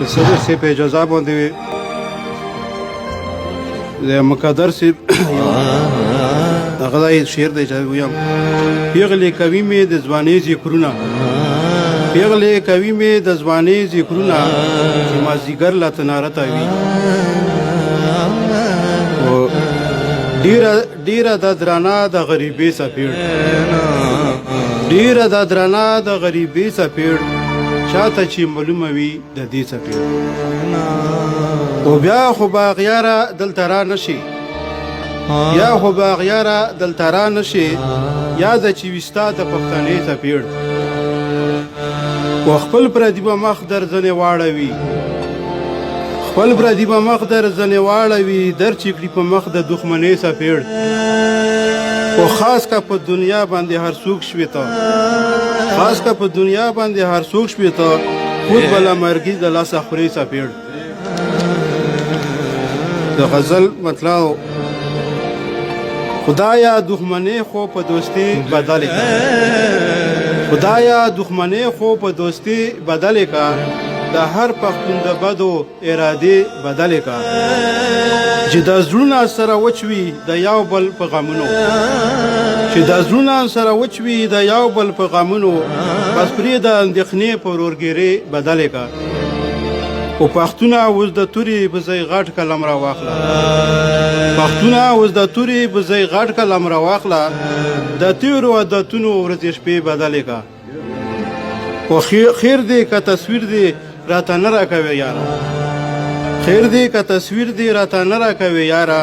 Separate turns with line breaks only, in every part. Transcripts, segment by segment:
صدر سے په اجازه باندې د مقدر سے هغه دا شعر دی چې ویم پیغلې کوي مې د ځوانۍ ذکرونه پیغلې کوي مې د ځوانۍ ذکرونه چې مازدیګر لا تناره تاوي ډیره د درانه د غریبۍ څپېړ ډیره د درانه د غریبۍ څپېړ چاته چې معلومه وي د دې څپېړ او بیا خو به اغیاره دلته را نشي یا خو به اغیاره دلته را نشي یا د چې وستا د پښتنې څپېړ و خپل پردي به مخ در ځنې واړوي خپل پردي به مخ در ځنې واړوي در چې کړي په مخ د دښمنۍ څپېړ خو خاص کا په دنیا باندې هر څوک شویته خاص کا په دنیا باندې هر څوک شویته خود بلا مرګي د لاسه خوري څپېړ د غزل مطلب خدایا دښمنۍ خو په دوستي بدلې کا خدایا دښمنۍ خو په دوستي بدلې کا د هر پښتون د بدو ارادې بدلې کا چې د زړونو سره وچوي د یو بل په غمونو چې د زړونو سره وچوي د یو بل په غمونو بس پرې د اندېښنې په ورورګېرې بدلې کا او پښتونه اوس د تورې په ځای غټ قلم را واخله پښتونه اوس د تورې په ځای غټ قلم را واخله د تیرو عادتونو ورځې شپې بدلې کا او خیر دې که تصویر دې راته نه راکوي یاره خیر دې که تصویر دې راته نه راکوي یاره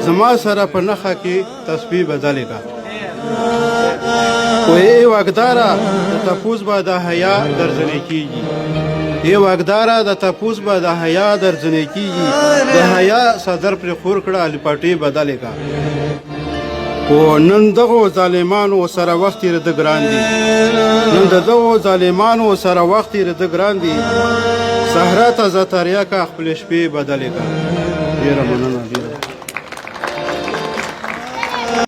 زما سره په نښه کې تسبیح بدلې کا او ای واګداره د تپوس به د حیا درځنې کېږي ای واګداره د تپوس به د حیا درځنې کېږي د حیا صدر پرې خور کړه الپاټې بدلې کا او نن دغو ظالمانو سره وخت تېر د ګران دي نن دغو ظالمانو سره وخت تېر د ګران دي صحرا ته زه تریا کا خپلې شپې بدلې کا ډېره مننه